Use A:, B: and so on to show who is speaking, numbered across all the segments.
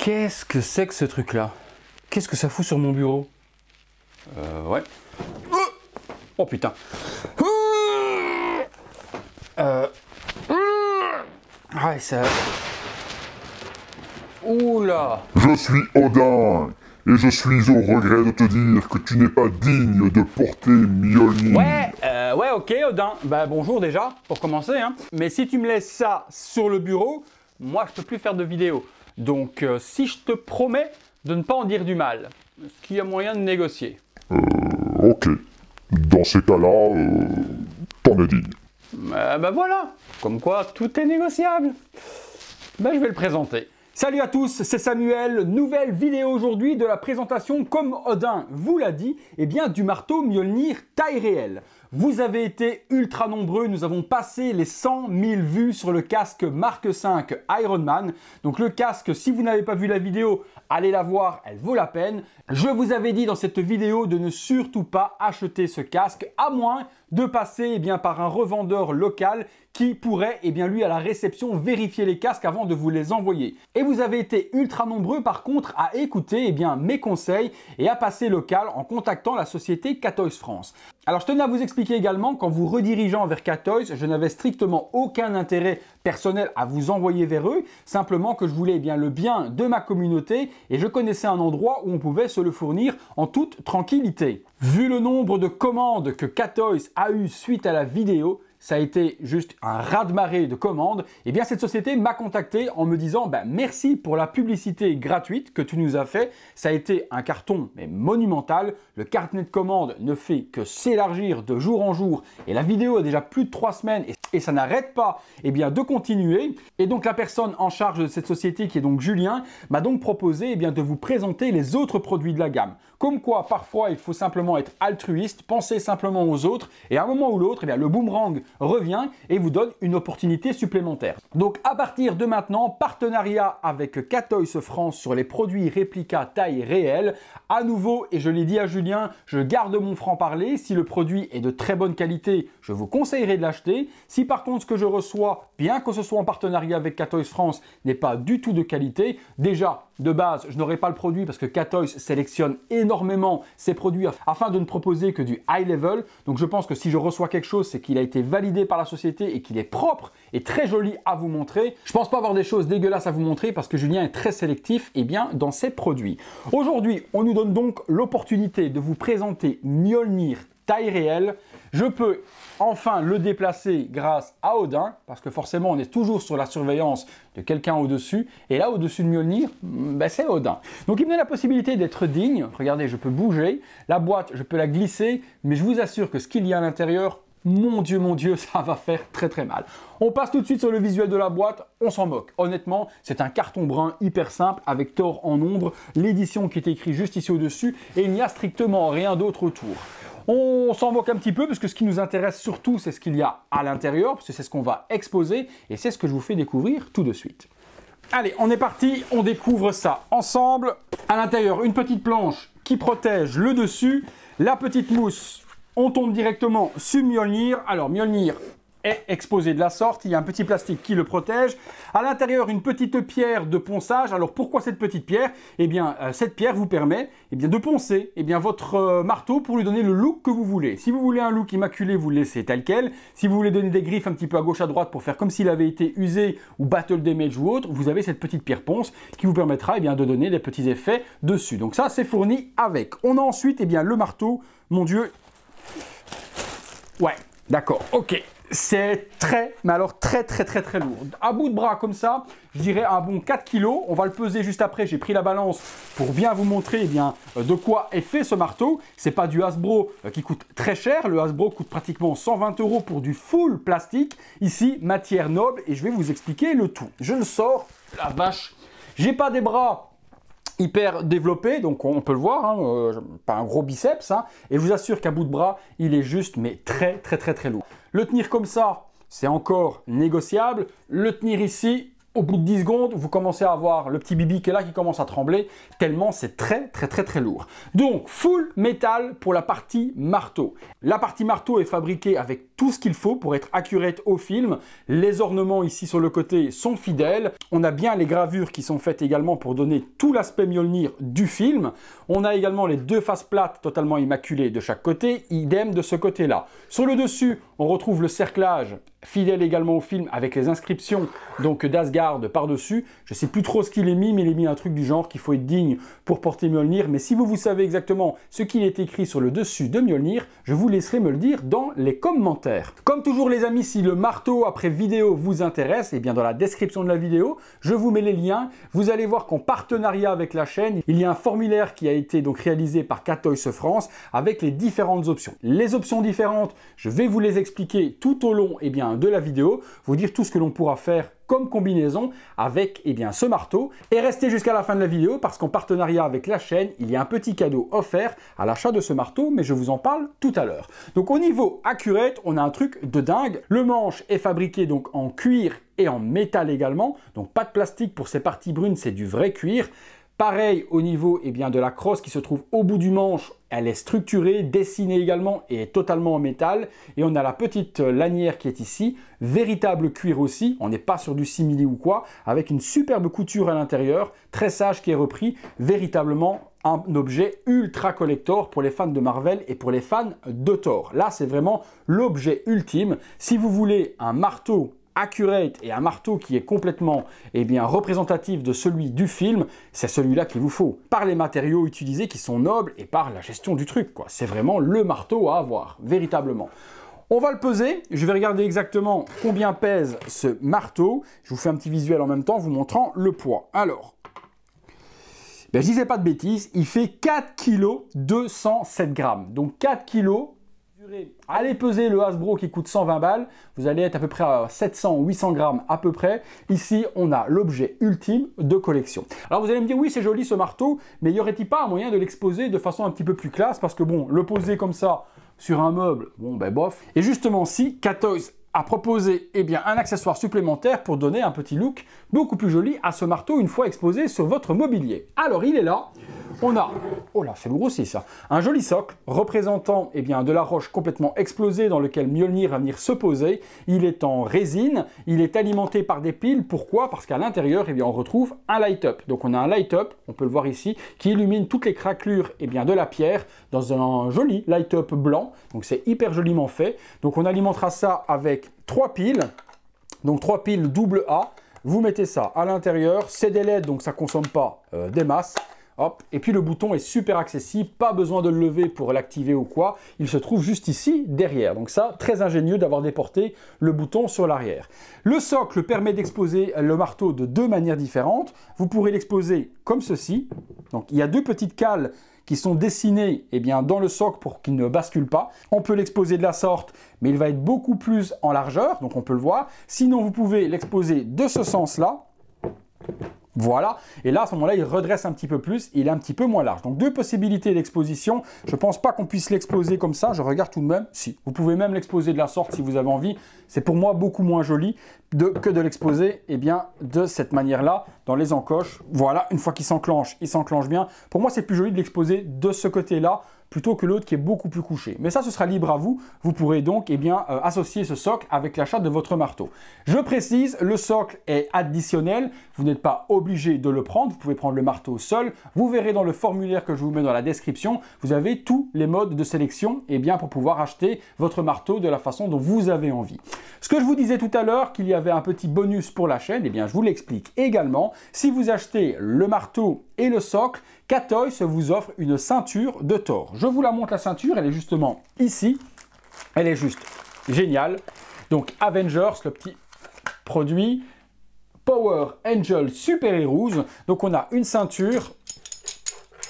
A: Qu'est-ce que c'est que ce truc-là? Qu'est-ce que ça fout sur mon bureau? Ouais. Oh putain. Ouais, ça... Oula.
B: Je suis Odin, et je suis au regret de te dire que tu n'es pas digne de porter Mjolnir.
A: Ouais, ok, Odin. Bah bonjour déjà, pour commencer, hein. Mais si tu me laisses ça sur le bureau, moi je peux plus faire de vidéo. Donc si je te promets de ne pas en dire du mal, est-ce qu'il y a moyen de négocier?
B: Ok. Dans ces cas-là, t'en es digne.
A: Bah voilà, comme quoi tout est négociable. Bah je vais le présenter. Salut à tous, c'est Samuel, nouvelle vidéo aujourd'hui de la présentation, comme Odin vous l'a dit, du marteau Mjolnir taille réelle. Vous avez été ultra nombreux, nous avons passé les 100 000 vues sur le casque Mark V Iron Man. Donc le casque, si vous n'avez pas vu la vidéo, allez la voir, elle vaut la peine. Je vous avais dit dans cette vidéo de ne surtout pas acheter ce casque, à moins de passer par un revendeur local qui pourrait lui à la réception vérifier les casques avant de vous les envoyer. Et vous avez été ultra nombreux par contre à écouter mes conseils et à passer local en contactant la société Katoys France. Alors je tenais à vous expliquer également qu'en vous redirigeant vers Katoys, je n'avais strictement aucun intérêt personnel à vous envoyer vers eux, simplement que je voulais le bien de ma communauté et je connaissais un endroit où on pouvait se le fournir en toute tranquillité. Vu le nombre de commandes que Katoys a eu suite à la vidéo, ça a été juste un raz-de-marée de commandes, cette société m'a contacté en me disant merci pour la publicité gratuite que tu nous as fait. Ça a été un carton monumental. Le carnet de commandes ne fait que s'élargir de jour en jour et la vidéo a déjà plus de 3 semaines et ça n'arrête pas de continuer. Et donc la personne en charge de cette société qui est donc Julien m'a donc proposé de vous présenter les autres produits de la gamme. Comme quoi parfois il faut simplement être altruiste, penser simplement aux autres et à un moment ou l'autre le boomerang revient et vous donne une opportunité supplémentaire. Donc à partir de maintenant, partenariat avec Katoys France sur les produits réplica taille réelle. À nouveau, et je l'ai dit à Julien, je garde mon franc-parler. Si le produit est de très bonne qualité, je vous conseillerais de l'acheter. Si par contre ce que je reçois, bien que ce soit en partenariat avec Katoys France, n'est pas du tout de qualité, déjà de base, je n'aurai pas le produit parce que Katoys sélectionne énormément ses produits afin de ne proposer que du high level. Donc je pense que si je reçois quelque chose, c'est qu'il a été validé par la société et qu'il est propre et très joli à vous montrer. Je pense pas avoir des choses dégueulasses à vous montrer parce que Julien est très sélectif dans ses produits. Aujourd'hui, on nous donne donc l'opportunité de vous présenter Mjolnir taille réelle. Je peux enfin le déplacer grâce à Odin, parce que forcément on est toujours sur la surveillance de quelqu'un au-dessus, et là au-dessus de Mjolnir, c'est Odin. Donc il me donne la possibilité d'être digne. Regardez, je peux bouger, la boîte je peux la glisser, mais je vous assure que ce qu'il y a à l'intérieur, mon Dieu, ça va faire très très mal. On passe tout de suite sur le visuel de la boîte, on s'en moque. Honnêtement, c'est un carton brun hyper simple avec Thor en ombre, l'édition qui est écrite juste ici au-dessus, et il n'y a strictement rien d'autre autour. On s'en moque un petit peu parce que ce qui nous intéresse surtout, c'est ce qu'il y a à l'intérieur, parce que c'est ce qu'on va exposer, et c'est ce que je vous fais découvrir tout de suite. Allez, on est parti, on découvre ça ensemble. À l'intérieur, une petite planche qui protège le dessus, la petite mousse. On tombe directement sur Mjolnir. Alors Mjolnir est exposé de la sorte, il y a un petit plastique qui le protège. À l'intérieur, une petite pierre de ponçage. Alors pourquoi cette petite pierre? Cette pierre vous permet de poncer votre marteau pour lui donner le look que vous voulez. Si vous voulez un look immaculé, vous le laissez tel quel. Si vous voulez donner des griffes un petit peu à gauche à droite pour faire comme s'il avait été usé ou battle damage ou autre, vous avez cette petite pierre ponce qui vous permettra de donner des petits effets dessus. Donc ça, c'est fourni avec. On a ensuite le marteau. Mon Dieu. Ouais, d'accord, ok. C'est très lourd. À bout de bras comme ça, je dirais un bon 4 kg. On va le peser juste après. J'ai pris la balance pour bien vous montrer de quoi est fait ce marteau. C'est pas du Hasbro qui coûte très cher. Le Hasbro coûte pratiquement 120 € pour du full plastique. Ici, matière noble et je vais vous expliquer le tout. Je le sors, la vache. J'ai pas des bras hyper développé, donc on peut le voir, pas un gros biceps, et je vous assure qu'à bout de bras, il est juste, mais très lourd. Le tenir comme ça, c'est encore négociable. Le tenir ici, au bout de 10 secondes, vous commencez à voir le petit bibi qui est là qui commence à trembler, tellement c'est très lourd. Donc, full métal pour la partie marteau. La partie marteau est fabriquée avec tout ce qu'il faut pour être accurate au film. Les ornements ici sur le côté sont fidèles. On a bien les gravures qui sont faites également pour donner tout l'aspect Mjolnir du film. On a également les deux faces plates totalement immaculées de chaque côté, idem de ce côté-là. Sur le dessus, on retrouve le cerclage fidèle également au film avec les inscriptions donc d'Asgard par-dessus. Je ne sais plus trop ce qu'il est mis, mais il est mis un truc du genre qu'il faut être digne pour porter Mjolnir. Mais si vous savez exactement ce qu'il est écrit sur le dessus de Mjolnir, je vous laisserai me le dire dans les commentaires. Comme toujours les amis, si le marteau après vidéo vous intéresse, et bien dans la description de la vidéo, je vous mets les liens. Vous allez voir qu'en partenariat avec la chaîne, il y a un formulaire qui a été donc réalisé par K-Toys France avec les différentes options. Les options différentes, je vais vous les expliquer tout au long de la vidéo, vous dire tout ce que l'on pourra faire comme combinaison avec ce marteau. Et restez jusqu'à la fin de la vidéo parce qu'en partenariat avec la chaîne, il y a un petit cadeau offert à l'achat de ce marteau, mais je vous en parle tout à l'heure. Donc au niveau accurate, on a un truc de dingue. Le manche est fabriqué donc en cuir et en métal également, donc pas de plastique pour ces parties brunes, c'est du vrai cuir. Pareil au niveau de la crosse qui se trouve au bout du manche, elle est structurée, dessinée également et est totalement en métal. Et on a la petite lanière qui est ici, véritable cuir aussi, on n'est pas sur du simili ou quoi, avec une superbe couture à l'intérieur, tressage qui est repris, véritablement un objet ultra collector pour les fans de Marvel et pour les fans de Thor. Là, c'est vraiment l'objet ultime. Si vous voulez un marteau accurate et un marteau qui est complètement représentatif de celui du film, c'est celui-là qu'il vous faut. Par les matériaux utilisés qui sont nobles et par la gestion du truc, quoi. C'est vraiment le marteau à avoir, véritablement. On va le peser, je vais regarder exactement combien pèse ce marteau. Je vous fais un petit visuel en même temps, vous montrant le poids. Alors, je disais pas de bêtises, il fait 4 kg 207 grammes. Donc 4 kg. Allez peser le Hasbro qui coûte 120 balles, vous allez être à peu près à 700 ou 800 grammes à peu près. Ici, on a l'objet ultime de collection. Alors vous allez me dire, oui, c'est joli ce marteau, mais y aurait-il pas un moyen de l'exposer de façon un petit peu plus classe? Parce que bon, le poser comme ça sur un meuble, bon ben bof. Et justement, si K-Toys a proposé un accessoire supplémentaire pour donner un petit look beaucoup plus joli à ce marteau une fois exposé sur votre mobilier. Alors il est là, on a, oh là c'est lourd aussi ça, un joli socle représentant de la roche complètement explosée dans lequel Mjolnir va venir se poser. Il est en résine, il est alimenté par des piles. Pourquoi? Parce qu'à l'intérieur on retrouve un light-up. Donc on a un light-up, on peut le voir ici, qui illumine toutes les craquelures de la pierre dans un joli light-up blanc. Donc c'est hyper joliment fait. Donc on alimentera ça avec 3 piles, donc 3 piles double A. Vous mettez ça à l'intérieur, c'est des LED donc ça ne consomme pas des masses. Hop. Et puis le bouton est super accessible, pas besoin de le lever pour l'activer ou quoi, il se trouve juste ici derrière. Donc ça, très ingénieux d'avoir déporté le bouton sur l'arrière. Le socle permet d'exposer le marteau de deux manières différentes. Vous pourrez l'exposer comme ceci. Donc il y a deux petites cales qui sont dessinées dans le socle pour qu'il ne bascule pas. On peut l'exposer de la sorte, mais il va être beaucoup plus en largeur, donc on peut le voir. Sinon, vous pouvez l'exposer de ce sens-là. Voilà, et là à ce moment-là il redresse un petit peu plus, il est un petit peu moins large. Donc deux possibilités d'exposition, je ne pense pas qu'on puisse l'exposer comme ça, je regarde tout de même, si, vous pouvez même l'exposer de la sorte si vous avez envie, c'est pour moi beaucoup moins joli que de l'exposer de cette manière-là, dans les encoches. Voilà, une fois qu'il s'enclenche, il s'enclenche bien. Pour moi c'est plus joli de l'exposer de ce côté-là, plutôt que l'autre qui est beaucoup plus couché. Mais ça, ce sera libre à vous. Vous pourrez donc associer ce socle avec l'achat de votre marteau. Je précise, le socle est additionnel. Vous n'êtes pas obligé de le prendre. Vous pouvez prendre le marteau seul. Vous verrez dans le formulaire que je vous mets dans la description, vous avez tous les modes de sélection pour pouvoir acheter votre marteau de la façon dont vous avez envie. Ce que je vous disais tout à l'heure, qu'il y avait un petit bonus pour la chaîne, je vous l'explique également. Si vous achetez le marteau et le socle, K-Toys vous offre une ceinture de Thor. Je vous la montre la ceinture, elle est justement ici. Elle est juste géniale. Donc Avengers, le petit produit Power Angel Super Heroes. Donc on a une ceinture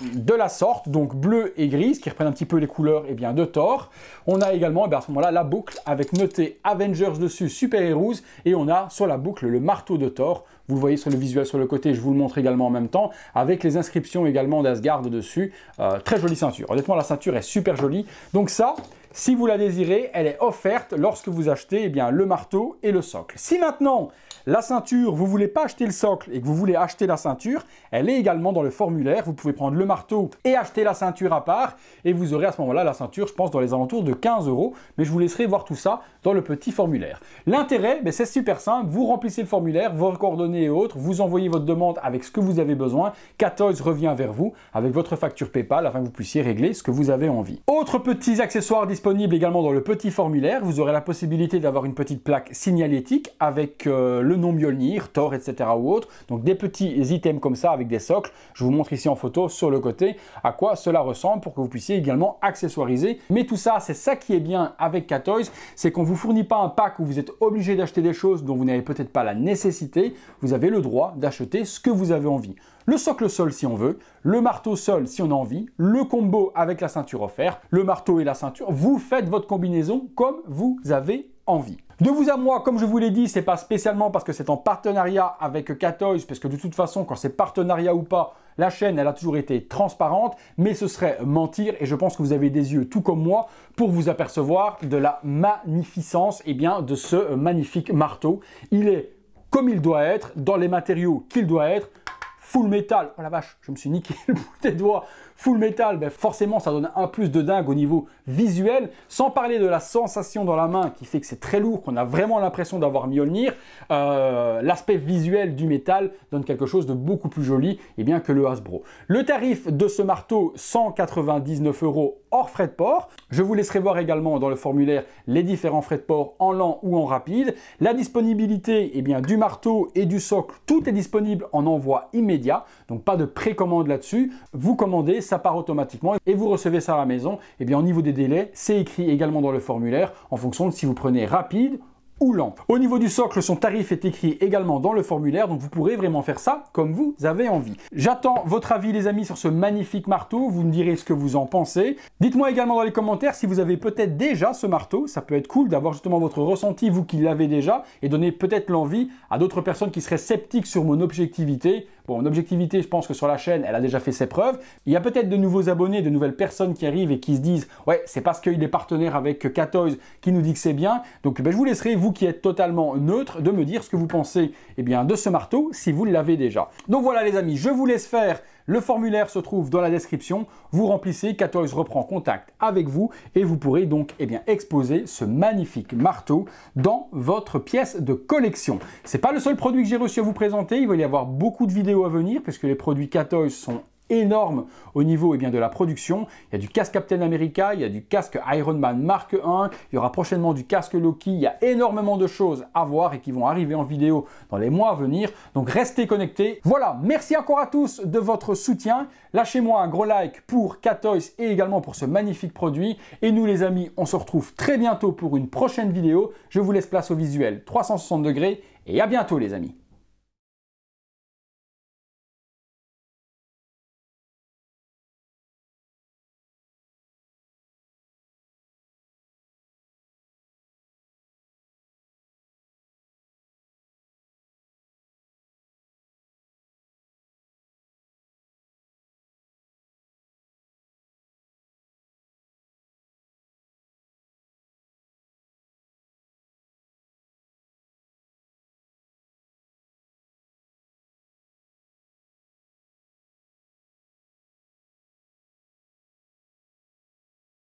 A: de la sorte, donc bleu et grise, qui reprennent un petit peu les couleurs de Thor. On a également à ce moment-là la boucle avec noté Avengers dessus, Super Heroes, et on a sur la boucle le marteau de Thor. Vous le voyez sur le visuel sur le côté, je vous le montre également en même temps, avec les inscriptions également d'Asgard dessus. Très jolie ceinture. Honnêtement, la ceinture est super jolie. Donc ça, Si vous la désirez, elle est offerte lorsque vous achetez le marteau et le socle. Si maintenant, la ceinture, vous ne voulez pas acheter le socle et que vous voulez acheter la ceinture, elle est également dans le formulaire. Vous pouvez prendre le marteau et acheter la ceinture à part et vous aurez à ce moment-là la ceinture, je pense, dans les alentours de 15 €. Mais je vous laisserai voir tout ça dans le petit formulaire. L'intérêt, c'est super simple. Vous remplissez le formulaire, vos coordonnées et autres, vous envoyez votre demande avec ce que vous avez besoin. Katoys revient vers vous avec votre facture PayPal afin que vous puissiez régler ce que vous avez envie. Autres petits accessoires disponibles également dans le petit formulaire. Vous aurez la possibilité d'avoir une petite plaque signalétique avec le nom Mjolnir, Thor, etc. ou autre. Donc des petits items comme ça avec des socles. Je vous montre ici en photo sur le côté à quoi cela ressemble pour que vous puissiez également accessoiriser. Mais tout ça, c'est ça qui est bien avec Katoys, c'est qu'on ne vous fournit pas un pack où vous êtes obligé d'acheter des choses dont vous n'avez peut-être pas la nécessité. Vous avez le droit d'acheter ce que vous avez envie. Le socle sol si on veut, le marteau sol si on a envie, le combo avec la ceinture offerte, le marteau et la ceinture. Vous faites votre combinaison comme vous avez envie. De vous à moi, comme je vous l'ai dit, c'est pas spécialement parce que c'est en partenariat avec Katoys, parce que de toute façon, quand c'est partenariat ou pas, la chaîne, elle a toujours été transparente, mais ce serait mentir et je pense que vous avez des yeux, tout comme moi, pour vous apercevoir de la magnificence de ce magnifique marteau. Il est comme il doit être, dans les matériaux qu'il doit être. Full métal, oh la vache, je me suis niqué le bout des doigts. Full métal, forcément ça donne un plus de dingue au niveau visuel, sans parler de la sensation dans la main qui fait que c'est très lourd, qu'on a vraiment l'impression d'avoir Mjolnir. L'aspect visuel du métal donne quelque chose de beaucoup plus joli que le Hasbro. Le tarif de ce marteau, 199 € hors frais de port. Je vous laisserai voir également dans le formulaire les différents frais de port en lent ou en rapide. La disponibilité du marteau et du socle, tout est disponible en envoi immédiat, donc pas de précommande là-dessus. Vous commandez, ça part automatiquement et vous recevez ça à la maison. Au niveau des délais, c'est écrit également dans le formulaire en fonction de si vous prenez rapide ou lent. Au niveau du socle, son tarif est écrit également dans le formulaire, donc vous pourrez vraiment faire ça comme vous avez envie. J'attends votre avis les amis sur ce magnifique marteau, vous me direz ce que vous en pensez. Dites-moi également dans les commentaires si vous avez peut-être déjà ce marteau, ça peut être cool d'avoir justement votre ressenti, vous qui l'avez déjà, et donner peut-être l'envie à d'autres personnes qui seraient sceptiques sur mon objectivité. Bon, mon objectivité, je pense que sur la chaîne, elle a déjà fait ses preuves. Il y a peut-être de nouveaux abonnés, de nouvelles personnes qui arrivent et qui se disent « Ouais, c'est parce qu'il est partenaire avec Katoys qui nous dit que c'est bien. » Donc, je vous laisserai, vous qui êtes totalement neutre, de me dire ce que vous pensez de ce marteau si vous l'avez déjà. Donc voilà les amis, je vous laisse faire. Le formulaire se trouve dans la description. Vous remplissez, Katoys reprend contact avec vous et vous pourrez donc exposer ce magnifique marteau dans votre pièce de collection. C'est pas le seul produit que j'ai reçu à vous présenter. Il va y avoir beaucoup de vidéos à venir puisque les produits Katoys sont énorme au niveau de la production. Il y a du casque Captain America, il y a du casque Iron Man Mark 1, il y aura prochainement du casque Loki. Il y a énormément de choses à voir et qui vont arriver en vidéo dans les mois à venir. Donc restez connectés. Voilà, merci encore à tous de votre soutien. Lâchez-moi un gros like pour Katoys et également pour ce magnifique produit. Et nous les amis, on se retrouve très bientôt pour une prochaine vidéo. Je vous laisse place au visuel 360 degrés et à bientôt les amis.